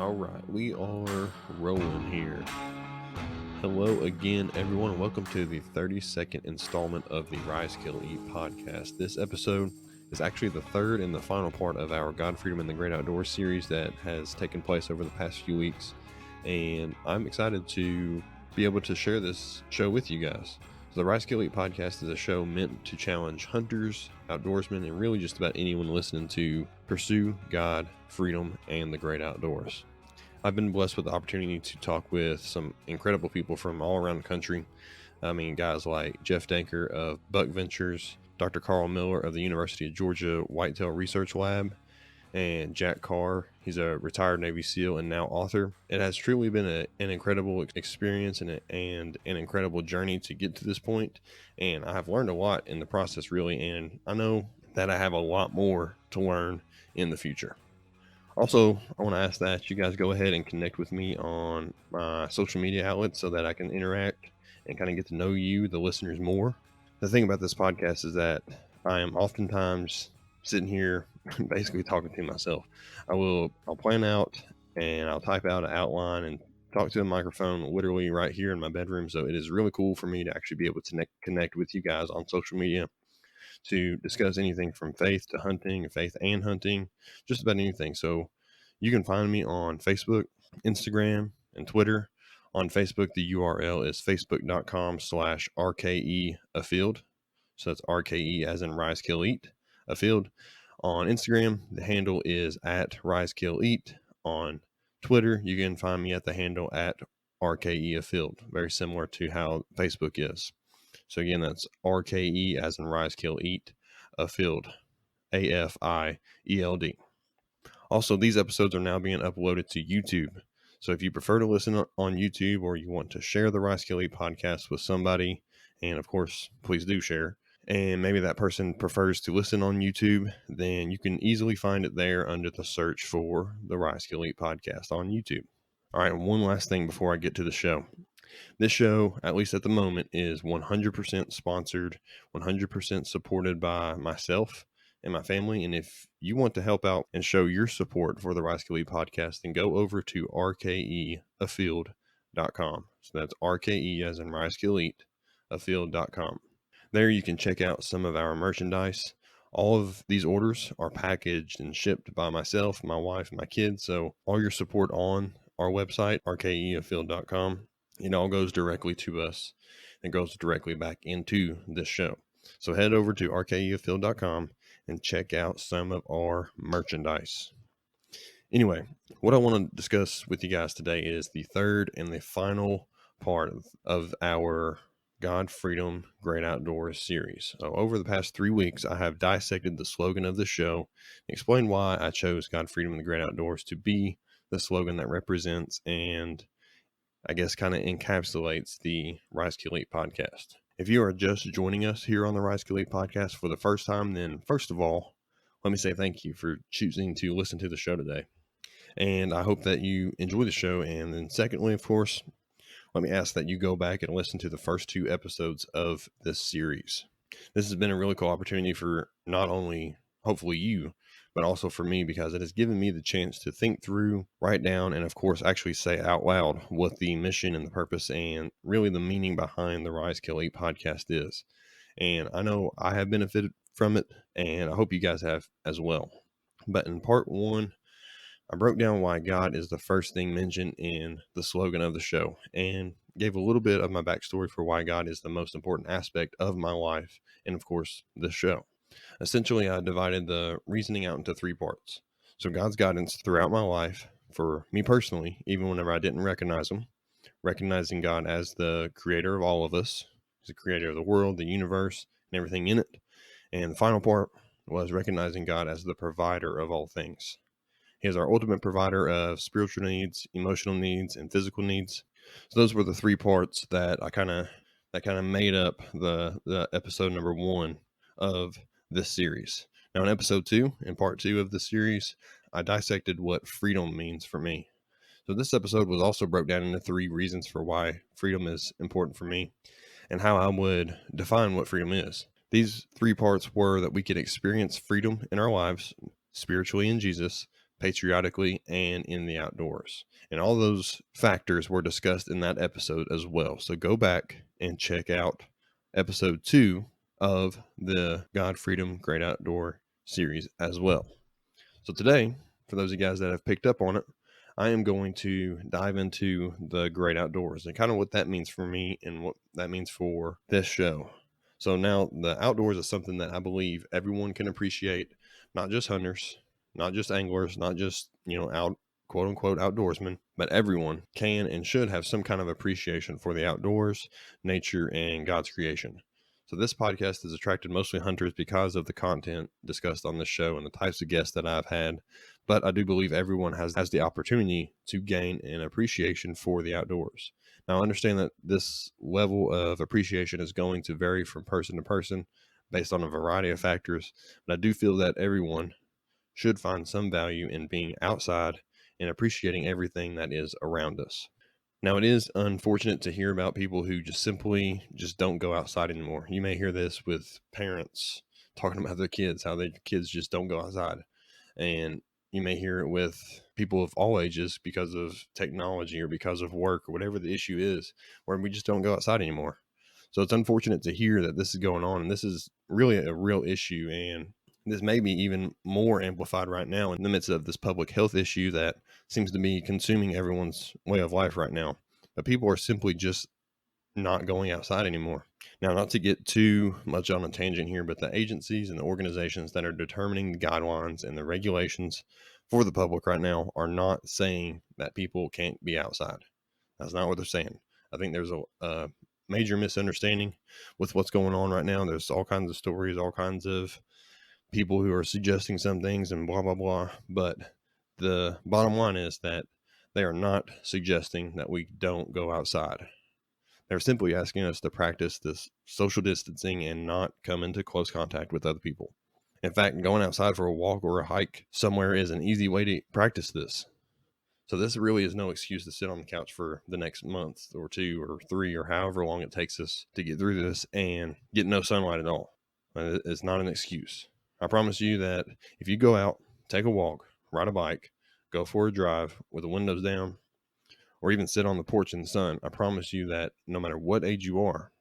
All right, we are rolling here. Hello again, everyone, and welcome to the 32nd installment of the Rise, Kill, Eat podcast. This episode is actually the third and the final part of our God, Freedom, and the Great Outdoors series that has taken place over the past few weeks, and I'm excited to be able to share this show with you guys. So the Rise, Kill, Eat podcast is a show meant to challenge hunters, outdoorsmen, and really just about anyone listening to pursue God, freedom, and the great outdoors. I've been blessed with the opportunity to talk with some incredible people from all around the country. I mean, guys like Jeff Danker of Buck Ventures, Dr. Carl Miller of the University of Georgia Whitetail Research Lab, and Jack Carr. He's a retired Navy SEAL and now author. It has truly been an incredible experience and an incredible journey to get to this point. And I have learned a lot in the process, really. And I know that I have a lot more to learn in the future. Also, I want to ask that you guys go ahead and connect with me on my social media outlets so that I can interact and kind of get to know you, the listeners, more. The thing about this podcast is that I am oftentimes sitting here basically talking to myself. I'll plan out and I'll type out an outline and talk to a microphone literally right here in my bedroom. So it is really cool for me to actually be able to connect with you guys on social media to discuss anything from faith to hunting, faith and hunting, just about anything. So you can find me on Facebook, Instagram, and Twitter. On Facebook, the URL is facebook.com/RKE-afield. So that's RKE as in Rise, Kill, Eat, afield. On Instagram, the handle is at Rise, Kill, Eat. On Twitter, you can find me at the handle at RKE-afield, very similar to how Facebook is. So again, that's RKE as in Rise, Kill, Eat, afield, AFIELD. Also, these episodes are now being uploaded to YouTube. So if you prefer to listen on YouTube or you want to share the Rise, Kill, Eat podcast with somebody, and of course, please do share, and maybe that person prefers to listen on YouTube, then you can easily find it there under the search for the Rise, Kill, Eat podcast on YouTube. All right, one last thing before I get to the show. This show, at least at the moment, is 100% sponsored, 100% supported by myself and my family. And if you want to help out and show your support for the Rise, Kill, Eat podcast, then go over to rkeafield.com. So that's RKE as in Rise, Kill, Eat, afield.com. There you can check out some of our merchandise. All of these orders are packaged and shipped by myself, my wife, and my kids. So all your support on our website, rkeafield.com, it all goes directly to us and goes directly back into this show. So head over to rkeafield.com and check out some of our merchandise. Anyway, what I want to discuss with you guys today is the third and the final part of our God, Freedom, Great Outdoors series. So over the past 3 weeks, I have dissected the slogan of the show and explained why I chose God, Freedom, and the Great Outdoors to be the slogan that represents and I guess kind of encapsulates the Rise, Kill, Eat podcast. If you are just joining us here on the Rise, Kill, Eat podcast for the first time, then first of all, let me say thank you for choosing to listen to the show today. And I hope that you enjoy the show. And then secondly, of course, let me ask that you go back and listen to the first 2 episodes of this series. This has been a really cool opportunity for not only hopefully you, but also for me, because it has given me the chance to think through, write down, and of course actually say out loud what the mission and the purpose and really the meaning behind the Rise, Kill, Eat podcast is. And I know I have benefited from it, and I hope you guys have as well. But in part 1, I broke down why God is the first thing mentioned in the slogan of the show and gave a little bit of my backstory for why God is the most important aspect of my life and, of course, the show. Essentially, I divided the reasoning out into 3 parts. So God's guidance throughout my life, for me personally, even whenever I didn't recognize him, recognizing God as the creator of all of us, as the creator of the world, the universe, and everything in it. And the final part was recognizing God as the provider of all things. He is our ultimate provider of spiritual needs, emotional needs, and physical needs. So those were the 3 parts that I kind of made up the episode number 1 of this series. Now in episode 2, in part 2 of the series, I dissected what freedom means for me. So this episode was also broke down into 3 reasons for why freedom is important for me and how I would define what freedom is. These 3 parts were that we could experience freedom in our lives, spiritually in Jesus, patriotically, and in the outdoors. And all those factors were discussed in that episode as well. So go back and check out episode 2 of the God, Freedom, Great Outdoor series as well. So today, for those of you guys that have picked up on it, I am going to dive into the great outdoors and kind of what that means for me and what that means for this show. So now the outdoors is something that I believe everyone can appreciate, not just hunters, not just anglers, not just, out quote unquote outdoorsmen, but everyone can and should have some kind of appreciation for the outdoors, nature, and God's creation. So this podcast has attracted mostly hunters because of the content discussed on this show and the types of guests that I've had. But I do believe everyone has the opportunity to gain an appreciation for the outdoors. Now, I understand that this level of appreciation is going to vary from person to person based on a variety of factors. But I do feel that everyone should find some value in being outside and appreciating everything that is around us. Now, it is unfortunate to hear about people who simply don't go outside anymore. You may hear this with parents talking about their kids, how their kids just don't go outside. And you may hear it with people of all ages because of technology or because of work or whatever the issue is, where we just don't go outside anymore. So it's unfortunate to hear that this is going on. And this is really a real issue. And this may be even more amplified right now in the midst of this public health issue that seems to be consuming everyone's way of life right now. But people are simply just not going outside anymore. Now, not to get too much on a tangent here, but the agencies and the organizations that are determining the guidelines and the regulations for the public right now are not saying that people can't be outside. That's not what they're saying. I think there's a major misunderstanding with what's going on right now. There's all kinds of stories, all kinds of people who are suggesting some things and blah, blah, blah. But the bottom line is that they are not suggesting that we don't go outside. They're simply asking us to practice this social distancing and not come into close contact with other people. In fact, going outside for a walk or a hike somewhere is an easy way to practice this. So this really is no excuse to sit on the couch for the next month or 2 or 3 or however long it takes us to get through this and get no sunlight at all. It's not an excuse. I promise you that if you go out, take a walk, ride a bike, go for a drive with the windows down, or even sit on the porch in the sun, I promise you that no matter what age you are,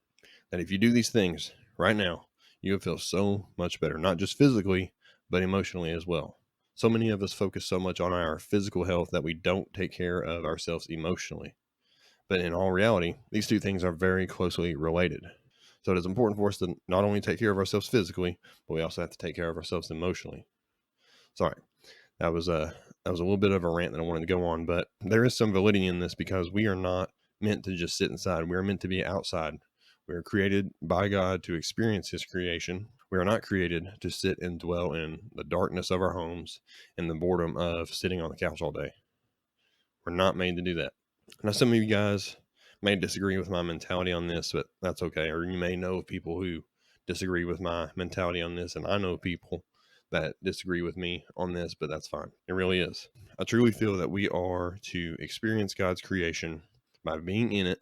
that if you do these things right now, you will feel so much better, not just physically, but emotionally as well. So many of us focus so much on our physical health that we don't take care of ourselves emotionally. But in all reality, these two things are very closely related. So it is important for us to not only take care of ourselves physically, but we also have to take care of ourselves emotionally. Sorry, that was a little bit of a rant that I wanted to go on, but there is some validity in this because we are not meant to just sit inside. We are meant to be outside. We are created by God to experience His creation. We are not created to sit and dwell in the darkness of our homes and the boredom of sitting on the couch all day. We're not made to do that. Now, some of you guys may disagree with my mentality on this, but that's okay. Or you may know people who disagree with my mentality on this, and I know people that disagree with me on this, but that's fine. It really is. I truly feel that we are to experience God's creation by being in it,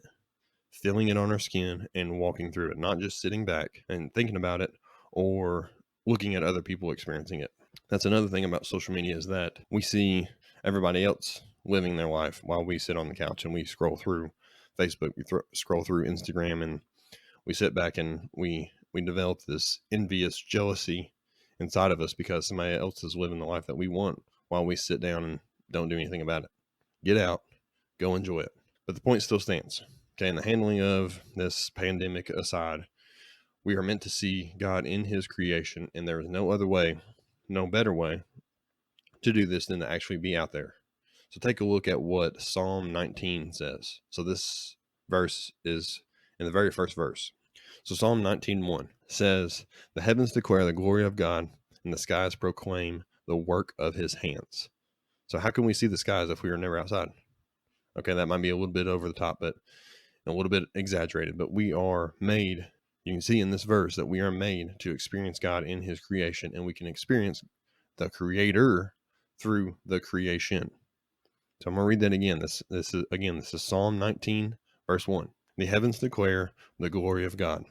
feeling it on our skin, and walking through it, not just sitting back and thinking about it or looking at other people experiencing it. That's another thing about social media is that we see everybody else living their life while we sit on the couch and we scroll through Facebook, we scroll through Instagram, and we sit back and we develop this envious jealousy inside of us because somebody else is living the life that we want while we sit down and don't do anything about it. Get out, go enjoy it. But the point still stands. Okay, in the handling of this pandemic aside, we are meant to see God in His creation, and there is no other way, no better way to do this than to actually be out there. So take a look at what Psalm 19 says. So this verse is in the very first verse. So Psalm 19:1 says, "The heavens declare the glory of God, and the skies proclaim the work of His hands." So how can we see the skies if we are never outside? Okay, that might be a little bit over the top, but a little bit exaggerated. But we are made, you can see in this verse that we are made to experience God in His creation, and we can experience the Creator through the creation. So I'm going to read that again. This is Psalm 19, verse 1. The heavens declare the glory of God.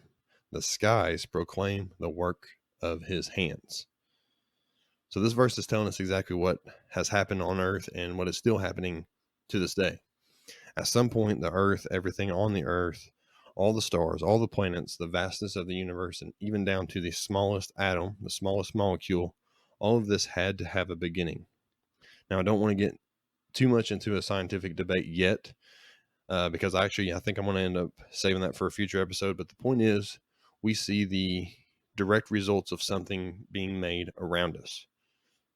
The skies proclaim the work of His hands. So this verse is telling us exactly what has happened on earth and what is still happening to this day. At some point, the earth, everything on the earth, all the stars, all the planets, the vastness of the universe, and even down to the smallest atom, the smallest molecule, all of this had to have a beginning. Now, I don't want to get too much into a scientific debate yet, because I think I'm going to end up saving that for a future episode. But the point is, we see the direct results of something being made around us.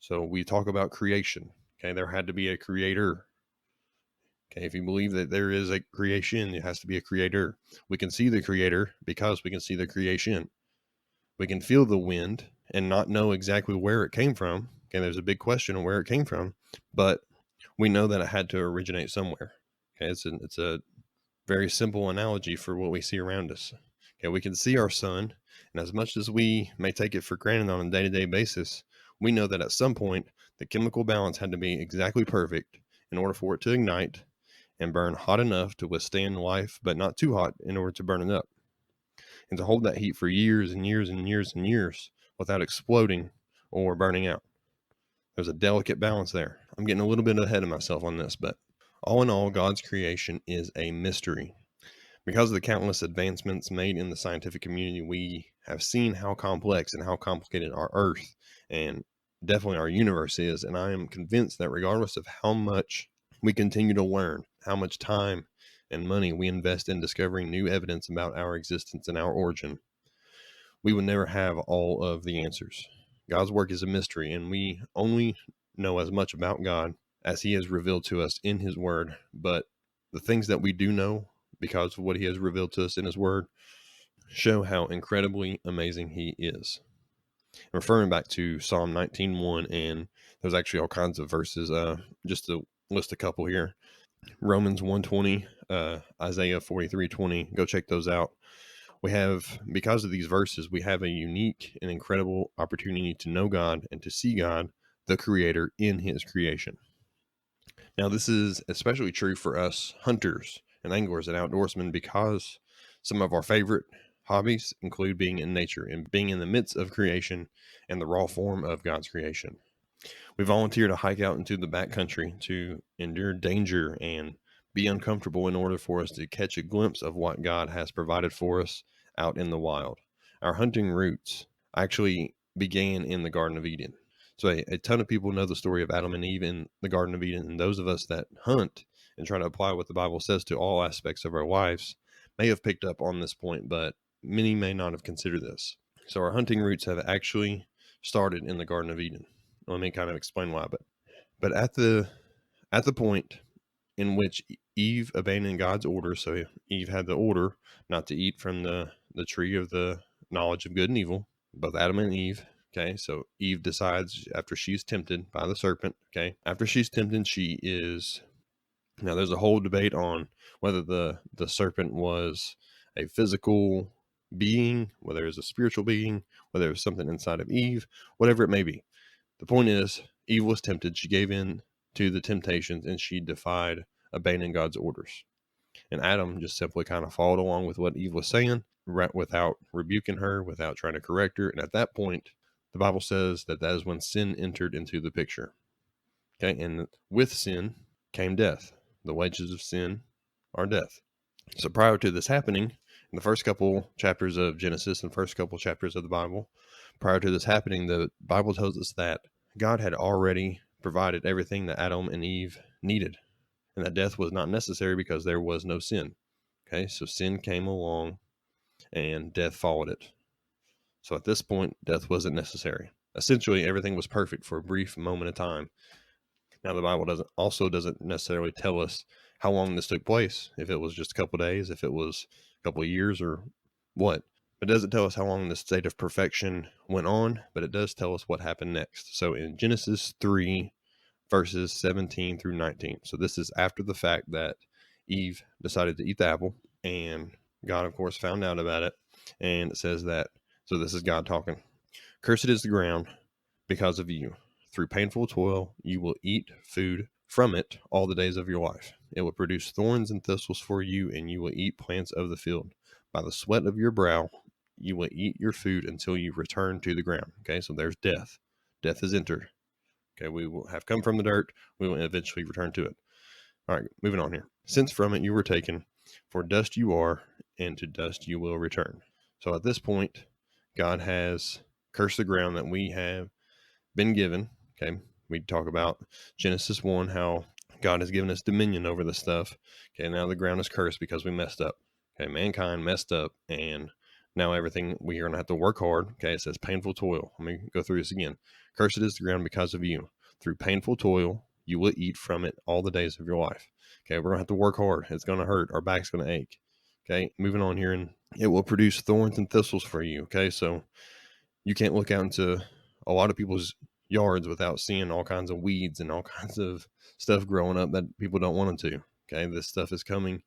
So we talk about creation. Okay, there had to be a creator. Okay, if you believe that there is a creation, it has to be a creator. We can see the creator because we can see the creation. We can feel the wind and not know exactly where it came from. Okay, there's a big question on where it came from, but we know that it had to originate somewhere. Okay, it's a very simple analogy for what we see around us. Okay, we can see our sun, and as much as we may take it for granted on a day-to-day basis, we know that at some point the chemical balance had to be exactly perfect in order for it to ignite and burn hot enough to withstand life, but not too hot in order to burn it up. And to hold that heat for years and years and years and years without exploding or burning out. There's a delicate balance there. I'm getting a little bit ahead of myself on this, but all in all, God's creation is a mystery. Because of the countless advancements made in the scientific community, we have seen how complex and how complicated our Earth and definitely our universe is. And I am convinced that regardless of how much we continue to learn, how much time and money we invest in discovering new evidence about our existence and our origin, we would never have all of the answers. God's work is a mystery, and we only know as much about God as He has revealed to us in His Word. But the things that we do know, because of what He has revealed to us in His Word, show how incredibly amazing He is. Referring back to Psalm 19:1, and there's actually all kinds of verses, just to list a couple here. Romans 1:20, Isaiah 43:20, go check those out. We have, because of these verses, we have a unique and incredible opportunity to know God and to see God, the Creator, in His creation. Now, this is especially true for us hunters and anglers and outdoorsmen, because some of our favorite hobbies include being in nature and being in the midst of creation and the raw form of God's creation. We volunteer to hike out into the backcountry to endure danger and be uncomfortable in order for us to catch a glimpse of what God has provided for us out in the wild. Our hunting roots actually began in the Garden of Eden. So a ton of people know the story of Adam and Eve in the Garden of Eden, and those of us that hunt and try to apply what the Bible says to all aspects of our lives may have picked up on this point, but many may not have considered this. So our hunting roots have actually started in the Garden of Eden. Let me kind of explain why, but at the point in which Eve abandoned God's order, so Eve had the order not to eat from the tree of the knowledge of good and evil, both Adam and Eve. Okay, so Eve decides after she's tempted by the serpent. Okay, after she's tempted, she is. Now there's a whole debate on whether the serpent was a physical being, whether it was a spiritual being, whether it was something inside of Eve, whatever it may be. The point is, Eve was tempted. She gave in to the temptations and she defied obeying God's orders. And Adam just simply kind of followed along with what Eve was saying, without rebuking her, without trying to correct her. And at that point, the Bible says that is when sin entered into the picture. Okay, and with sin came death. The wages of sin are death. So prior to this happening, in the first couple chapters of Genesis and first couple chapters of the Bible, prior to this happening, the Bible tells us that God had already provided everything that Adam and Eve needed, and that death was not necessary because there was no sin. Okay, so sin came along and death followed it. So at this point, death wasn't necessary. Essentially, everything was perfect for a brief moment of time. Now, the Bible doesn't necessarily tell us how long this took place, if it was just a couple of days, if it was a couple of years, or what. It doesn't tell us how long this state of perfection went on, but it does tell us what happened next. So in Genesis 3, verses 17 through 19. So this is after the fact that Eve decided to eat the apple, and God, of course, found out about it. And it says that, so this is God talking. Cursed is the ground because of you. Through painful toil, you will eat food from it all the days of your life. It will produce thorns and thistles for you, and you will eat plants of the field. By the sweat of your brow, you will eat your food until you return to the ground. Okay, so there's death. death is entered. Okay, we will have come from the dirt, we will eventually return to it. All right, moving on here. Since from it you were taken, for dust you are, and to dust you will return. So at this point, God has cursed the ground that we have been given. Okay, we talk about Genesis 1, how God has given us dominion over this stuff. Okay, now the ground is cursed because we messed up. Okay, mankind messed up, and now everything, we are going to have to work hard. Okay, it says painful toil. Let me go through this again. Cursed is the ground because of you. Through painful toil, you will eat from it all the days of your life. Okay, we're going to have to work hard. It's going to hurt. Our back's going to ache. Okay, moving on here, and it will produce thorns and thistles for you. Okay, so you can't look out into a lot of people's yards without seeing all kinds of weeds and all kinds of stuff growing up that people don't want them to. Okay, this stuff is coming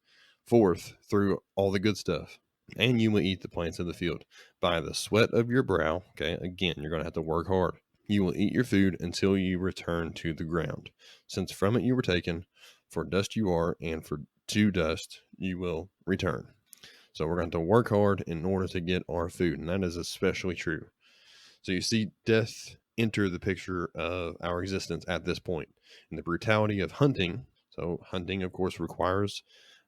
forth through all the good stuff. And you will eat the plants of the field by the sweat of your brow. Okay, again, you're going to have to work hard. You will eat your food until you return to the ground, since from it you were taken, for dust you are, and for to dust you will return. So we're going to work hard in order to get our food, and that is especially true. So you see death enter the picture of our existence at this point. And the brutality of hunting. So hunting, of course, requires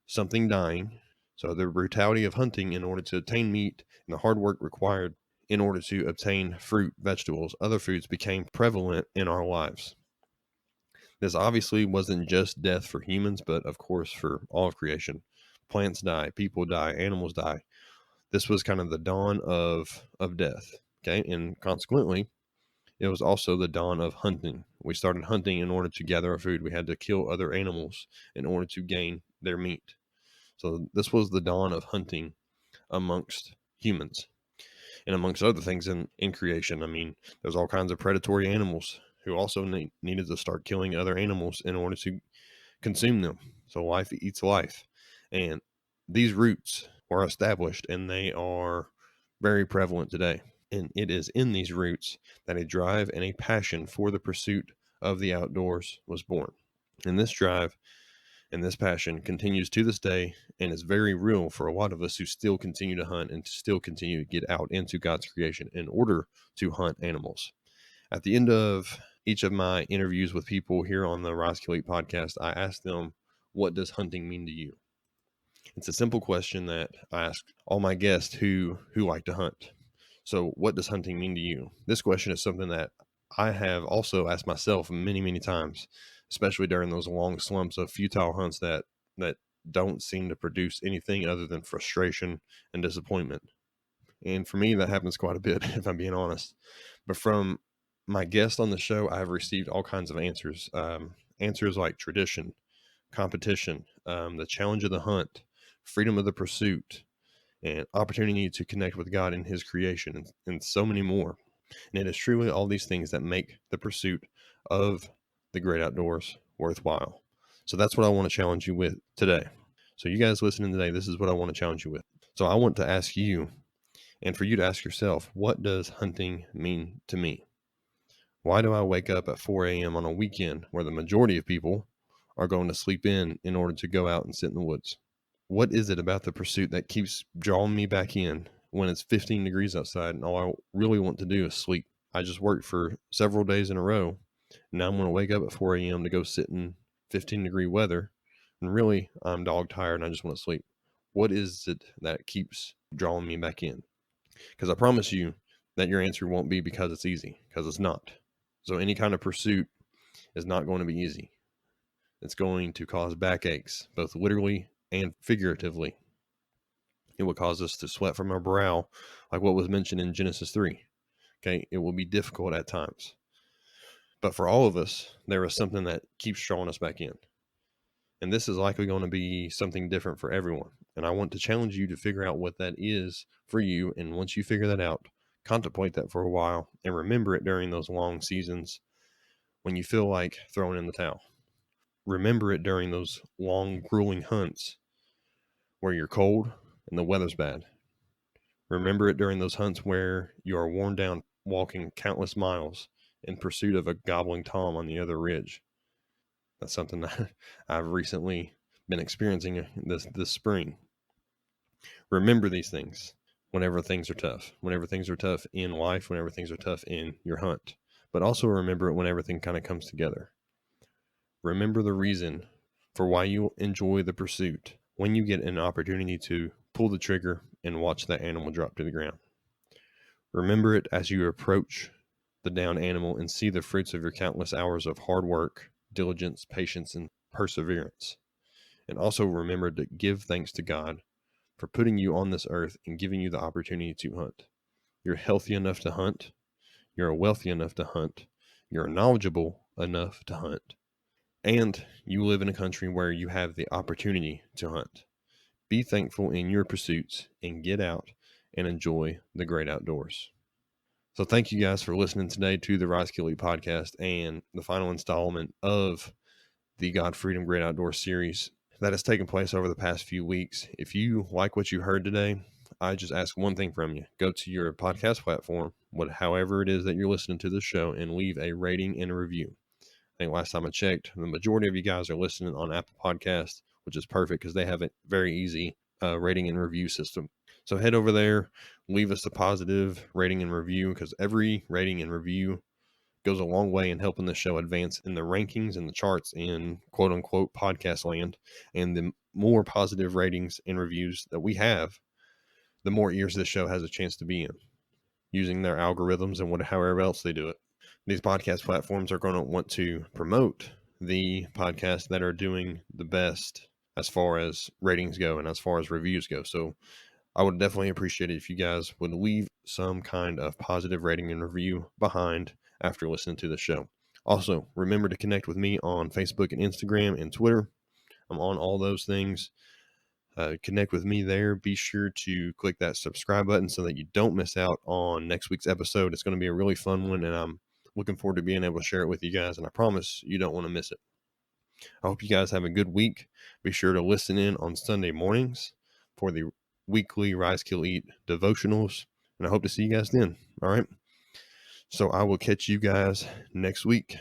something dying. So the brutality of hunting in order to obtain meat and the hard work required in order to obtain fruit, vegetables, other foods became prevalent in our lives. This obviously wasn't just death for humans, but of course for all of creation. Plants die, people die, animals die. This was kind of the dawn of death. Okay, and consequently, it was also the dawn of hunting. We started hunting in order to gather our food. We had to kill other animals in order to gain their meat. So this was the dawn of hunting amongst humans and amongst other things in creation. I mean, there's all kinds of predatory animals who also needed to start killing other animals in order to consume them. So life eats life. And these roots were established and they are very prevalent today. And it is in these roots that a drive and a passion for the pursuit of the outdoors was born. And this drive and this passion continues to this day and is very real for a lot of us who still continue to hunt and still continue to get out into God's creation in order to hunt animals. At the end of each of my interviews with people here on the Rise Kill Eat podcast, I ask them, what does hunting mean to you? It's a simple question that I ask all my guests who like to hunt. So what does hunting mean to you? This question is something that I have also asked myself many, many times, especially during those long slumps of futile hunts that don't seem to produce anything other than frustration and disappointment. And for me, that happens quite a bit, if I'm being honest. But from my guests on the show, I've received all kinds of answers. Answers like tradition, competition, the challenge of the hunt, freedom of the pursuit, and opportunity to connect with God in his creation, and so many more. And it is truly all these things that make the pursuit of the great outdoors worthwhile. So that's what I want to challenge you with today. So you guys listening today, this is what I want to challenge you with. So I want to ask you, and for you to ask yourself, what does hunting mean to me? Why do I wake up at 4 a.m. on a weekend where the majority of people are going to sleep in order to go out and sit in the woods? What is it about the pursuit that keeps drawing me back in when it's 15 degrees outside and all I really want to do is sleep? I just worked for several days in a row. And now I'm going to wake up at 4 a.m. to go sit in 15-degree weather. And really, I'm dog tired and I just want to sleep. What is it that keeps drawing me back in? Because I promise you that your answer won't be because it's easy, because it's not. So any kind of pursuit is not going to be easy. It's going to cause backaches, both literally and figuratively. It will cause us to sweat from our brow, like what was mentioned in Genesis 3. Okay, it will be difficult at times. But for all of us, there is something that keeps drawing us back in. And this is likely going to be something different for everyone. And I want to challenge you to figure out what that is for you. And once you figure that out, contemplate that for a while and remember it during those long seasons when you feel like throwing in the towel. Remember it during those long, grueling hunts where you're cold and the weather's bad. Remember it during those hunts where you are worn down walking countless miles in pursuit of a gobbling tom on the other ridge. That's something that I've recently been experiencing this spring. Remember these things whenever things are tough in life, whenever things are tough in your hunt. but also remember it when everything kind of comes together. Remember the reason for why you enjoy the pursuit when you get an opportunity to pull the trigger and watch that animal drop to the ground. Remember it as you approach the downed animal and see the fruits of your countless hours of hard work, diligence, patience, and perseverance. And also remember to give thanks to God for putting you on this earth and giving you the opportunity to hunt. You're healthy enough to hunt. You're wealthy enough to hunt. You're knowledgeable enough to hunt. And you live in a country where you have the opportunity to hunt. Be thankful in your pursuits and get out and enjoy the great outdoors. So thank you guys for listening today to the Rise Kill Eat podcast and the final installment of the God Freedom Great Outdoors series that has taken place over the past few weeks. If you like what you heard today, I just ask one thing from you. Go to your podcast platform, however it is that you're listening to this show, and leave a rating and a review. I think last time I checked, the majority of you guys are listening on Apple Podcasts, which is perfect because they have a very easy rating and review system. So head over there, leave us a positive rating and review, because every rating and review goes a long way in helping the show advance in the rankings and the charts in quote unquote podcast land. And the more positive ratings and reviews that we have, the more ears this show has a chance to be in using their algorithms and however else they do it. These podcast platforms are going to want to promote the podcasts that are doing the best as far as ratings go and as far as reviews go. So I would definitely appreciate it if you guys would leave some kind of positive rating and review behind after listening to the show. Also, remember to connect with me on Facebook and Instagram and Twitter. I'm on all those things. Connect with me there. Be sure to click that subscribe button so that you don't miss out on next week's episode. It's going to be a really fun one, and I'm looking forward to being able to share it with you guys, and I promise you don't want to miss it. I hope you guys have a good week. Be sure to listen in on Sunday mornings for the weekly Rise Kill Eat devotionals, and I hope to see you guys then. All right. So I will catch you guys next week.